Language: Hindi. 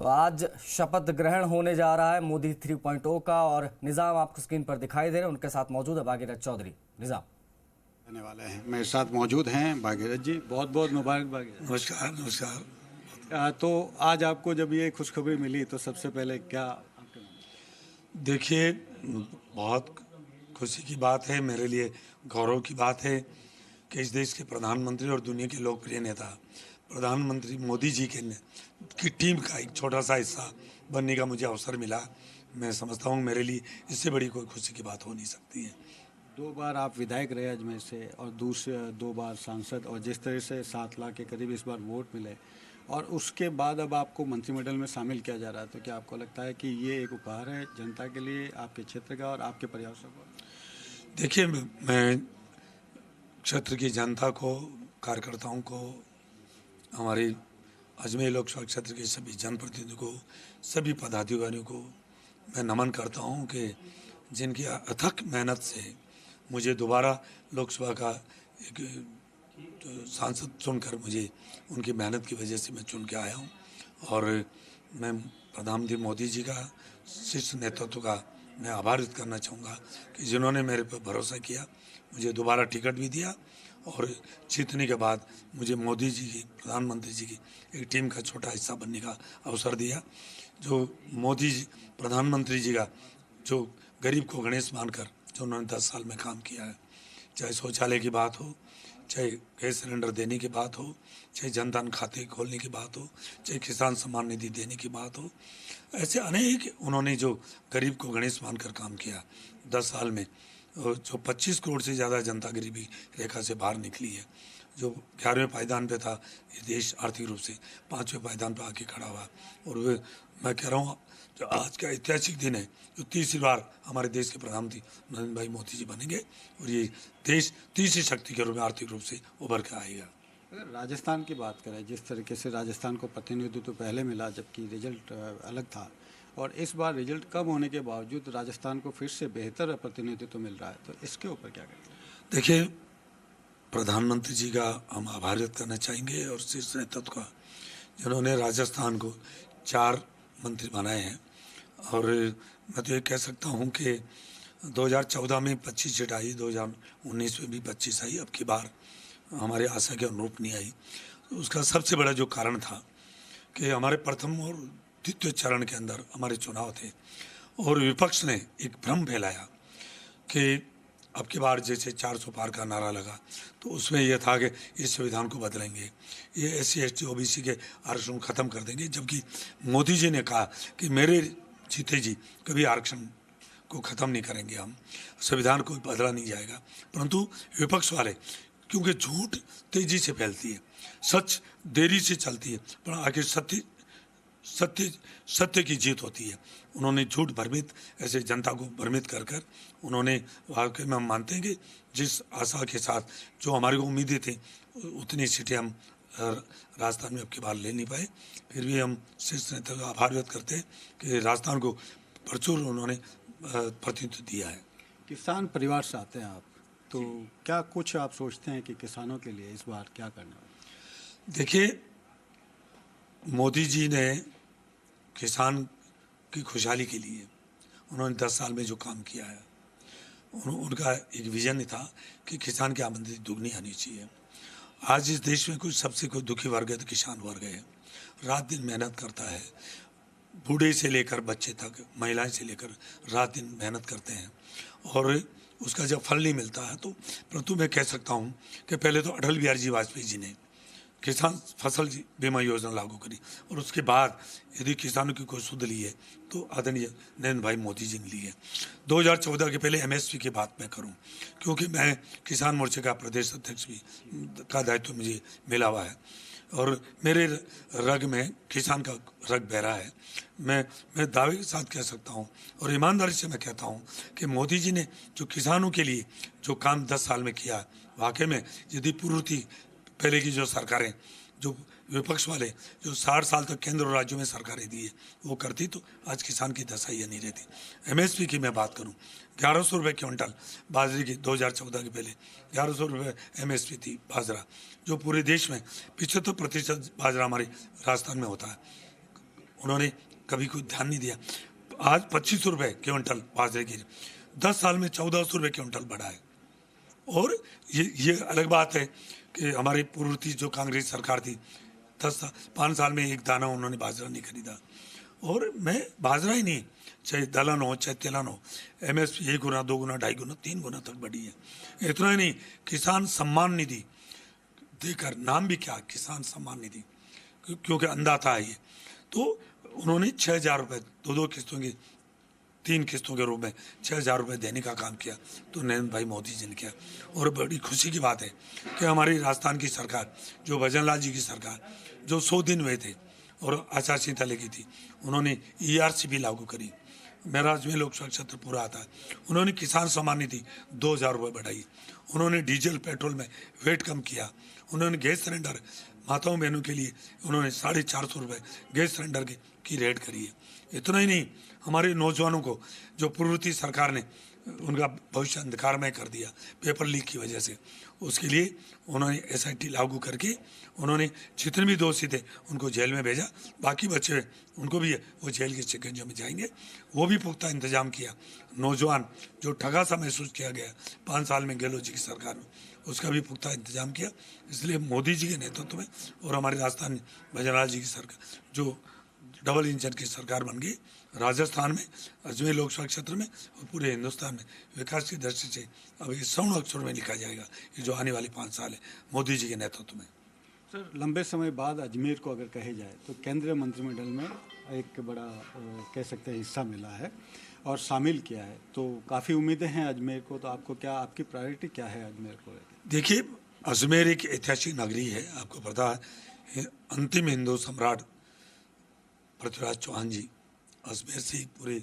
तो आज शपथ ग्रहण होने जा रहा है मोदी 3.0 का और निजाम आपको स्क्रीन पर दिखाई दे रहे हैं। उनके साथ मौजूद है भागीरथ चौधरी। निजाम आने वाले हैं, मेरे साथ मौजूद हैं भागीरथ जी। बहुत बहुत मुबारक भागीरथ। नमस्कार नमस्कार। तो आज आपको जब ये खुशखबरी मिली तो सबसे पहले क्या आपके मन में? देखिए, बहुत खुशी की बात है, मेरे लिए गौरव की बात है कि इस देश के प्रधानमंत्री और दुनिया के लोकप्रिय नेता प्रधानमंत्री मोदी जी की टीम का एक छोटा सा हिस्सा बनने का मुझे अवसर मिला। मैं समझता हूँ मेरे लिए इससे बड़ी कोई खुशी की बात हो नहीं सकती है। 2 बार आप विधायक रहे अजमेर से और दूसरे 2 बार सांसद, और जिस तरह से 7 लाख के करीब इस बार वोट मिले और उसके बाद अब आपको मंत्रिमंडल में शामिल किया जा रहा है, तो क्या आपको लगता है कि ये एक उपहार है जनता के लिए, आपके क्षेत्र का और आपके पर्यावरण को? देखिए, मैं क्षेत्र की जनता को, कार्यकर्ताओं को, हमारे अजमेर लोकसभा क्षेत्र के सभी जनप्रतिनिधियों को, सभी पदाधिकारियों को मैं नमन करता हूं कि जिनकी अथक मेहनत से मुझे दोबारा लोकसभा का एक सांसद चुनकर मुझे उनकी मेहनत की वजह से मैं चुन के आया हूं। और मैं प्रधानमंत्री मोदी जी का, शीर्ष नेतृत्व का मैं आभार व्यक्त करना चाहूँगा कि जिन्होंने मेरे पर भरोसा किया, मुझे दोबारा टिकट भी दिया और जीतने के बाद मुझे मोदी जी की, प्रधानमंत्री जी की एक टीम का छोटा हिस्सा बनने का अवसर दिया। जो मोदी जी, प्रधानमंत्री जी का जो गरीब को गणेश मानकर जो उन्होंने 10 साल में काम किया है, चाहे शौचालय की बात हो, चाहे गैस सिलेंडर देने की बात हो, चाहे जनधन खाते खोलने की बात हो, चाहे किसान सम्मान निधि देने की बात हो, ऐसे अनेक उन्होंने जो गरीब को गणेश मानकर काम किया 10 साल में। और जो 25 करोड़ से ज़्यादा जनता गरीबी रेखा से बाहर निकली है, जो 11वें पायदान पे था, ये देश आर्थिक रूप से 5वें पायदान पे आके खड़ा हुआ। और वे, मैं कह रहा हूँ, जो आज का ऐतिहासिक दिन है, जो तीसरी बार हमारे देश के प्रधानमंत्री नरेंद्र भाई मोदी जी बनेंगे और ये देश तीसरी शक्ति के रूप में आर्थिक रूप से उभर कर आएगा। अगर राजस्थान की बात करें, जिस तरीके से राजस्थान को प्रतिनिधित्व तो पहले मिला जबकि रिजल्ट अलग था, और इस बार रिजल्ट कम होने के बावजूद राजस्थान को फिर से बेहतर प्रतिनिधित्व मिल रहा है, तो इसके ऊपर क्या कहते हैं? देखिए, प्रधानमंत्री जी का हम आभार व्यक्त करना चाहेंगे और शीर्ष नेतृत्व का, जिन्होंने राजस्थान को 4 मंत्री बनाए हैं। और मैं तो ये कह सकता हूँ कि 2014 में 25 सीट आई, 2019 में भी 25 आई, अब की बार हमारे आशा के अनुरूप नहीं आई। तो उसका सबसे बड़ा जो कारण था कि हमारे प्रथम और द्वितीय चरण के अंदर हमारे चुनाव थे और विपक्ष ने एक भ्रम फैलाया कि अब की बार जैसे 400 पार का नारा लगा, तो उसमें यह था कि इस संविधान को बदलेंगे, ये SC ST OBC के आरक्षण खत्म कर देंगे। जबकि मोदी जी ने कहा कि मेरे जीते जी कभी आरक्षण को ख़त्म नहीं करेंगे, हम संविधान को बदला नहीं जाएगा। परंतु विपक्ष वाले, क्योंकि झूठ तेजी से फैलती है, सच देरी से चलती है, पर आखिर सत्य की जीत होती है। उन्होंने झूठ भ्रमित, ऐसे जनता को भ्रमित कर कर उन्होंने, वाकई में हम मानते हैं कि जिस आशा के साथ जो हमारी को उम्मीदें थी, उतनी सीटें हम राजस्थान में अब की बार ले नहीं पाए। फिर भी हम शीर्ष नेता का आभार व्यक्त करते हैं कि राजस्थान को प्रचुर उन्होंने प्रतिनिधित्व दिया है। किसान परिवार से आते हैं आप, तो क्या कुछ आप सोचते हैं कि किसानों के लिए इस बार क्या करना है? देखिए, मोदी जी ने किसान की खुशहाली के लिए उन्होंने 10 साल में जो काम किया है, उनका एक विजन था कि किसान की आमदनी दुगनी आनी चाहिए। आज इस देश में कोई सबसे कोई दुखी वर्ग है तो किसान वर्ग है। रात दिन मेहनत करता है, बूढ़े से लेकर बच्चे तक, महिलाएं से लेकर रात दिन मेहनत करते हैं और उसका जब फल नहीं मिलता है, तो परंतु मैं कह सकता हूँ कि पहले तो अटल बिहारी जी वाजपेयी जी ने किसान फसल बीमा योजना लागू करी और उसके बाद यदि किसानों की कोई सुध ली है तो आदरणीय नरेंद्र भाई मोदी जी ने ली है। 2014 के पहले MSP की बात मैं करूं, क्योंकि मैं किसान मोर्चे का प्रदेश अध्यक्ष भी का दायित्व मुझे मिला हुआ है और मेरे रग में किसान का रग बहरा है। मैं दावे के साथ कह सकता हूं और ईमानदारी से मैं कहता हूं कि मोदी जी ने जो किसानों के लिए जो काम 10 साल में किया, वाकई में यदि पूर्ति पहले की जो सरकारें, जो विपक्ष वाले जो 60 साल तक केंद्र और राज्यों में सरकारें दी है, वो करती तो आज किसान की दशा ये नहीं रहती। MSP की मैं बात करूं, 1100 रुपये क्विंटल बाजरे की 2014 के पहले 1100 रुपये MSP थी बाजरा, जो पूरे देश में 75% बाजरा हमारे राजस्थान में होता है। उन्होंने कभी कोई ध्यान नहीं दिया। आज 2500 रुपये क्विंटल बाजरे की 10 साल में 1400 रुपये क्विंटल बढ़ा है। और ये अलग बात है कि हमारी पूर्ववर्ती जो कांग्रेस सरकार थी 5 साल में एक दाना उन्होंने बाजरा नहीं खरीदा। और मैं बाजरा ही नहीं, चाहे दलहन हो चाहे तिलहन हो, MSP 1 गुना 2 गुना 2.5 गुना 3 गुना तक बढ़ी है। इतना ही नहीं, किसान सम्मान निधि देकर, नाम भी क्या, किसान सम्मान निधि, क्योंकि अंदाता है ये, तो उन्होंने 6,000 रुपये 2 किस्तों की 3 किस्तों के रूप में 6,000 रुपये देने का काम किया, तो नरेंद्र भाई मोदी जी ने किया। और बड़ी खुशी की बात है कि हमारी राजस्थान की सरकार, जो भजनलाल जी की सरकार, जो 100 दिन हुए थे और आचार संहिता लगी थी, उन्होंने ERC भी लागू करी। मेरा अजमेर लोकसभा क्षेत्र पूरा आता है। उन्होंने किसान सम्मान निधि 2,000 रुपये बढ़ाई। उन्होंने डीजल पेट्रोल में वेट कम किया। उन्होंने गैस सिलेंडर माताओं बहनों के लिए उन्होंने 450 रुपये गैस सिलेंडर की रेट करी है। इतना ही नहीं, हमारे नौजवानों को जो पूर्ववर्ती सरकार ने उनका भविष्य अंधकारमय कर दिया पेपर लीक की वजह से, उसके लिए उन्होंने SIT लागू करके उन्होंने जितने भी दोषी थे उनको जेल में भेजा। बाकी बच्चे उनको भी वो जेल के शिकंजे में जाएंगे, वो भी पुख्ता इंतजाम किया। नौजवान जो ठगा सा महसूस किया गया 5 साल में गहलोत जी की सरकार में, उसका भी पुख्ता इंतजाम किया। इसलिए मोदी जी के नेतृत्व में और हमारे राजस्थान भजनलाल जी की सरकार, जो डबल इंजन की सरकार बन गई, राजस्थान में, अजमेर लोकसभा क्षेत्र में और पूरे हिंदुस्तान में विकास की दृष्टि से अब ये स्वर्ण अक्षर में लिखा जाएगा ये जो आने वाले 5 साल है मोदी जी के नेतृत्व में। सर, लंबे समय बाद अजमेर को अगर कहे जाए तो केंद्रीय मंत्रिमंडल में एक बड़ा कह सकते हैं हिस्सा मिला है और शामिल किया है, तो काफ़ी उम्मीदें हैं अजमेर को। तो आपको क्या, आपकी प्रायोरिटी क्या है अजमेर को लेकर? देखिए, अजमेर एक ऐतिहासिक नगरी है। आपको पता है अंतिम हिंदू सम्राट पृथ्वीराज चौहान जी अजमेर से ही पूरे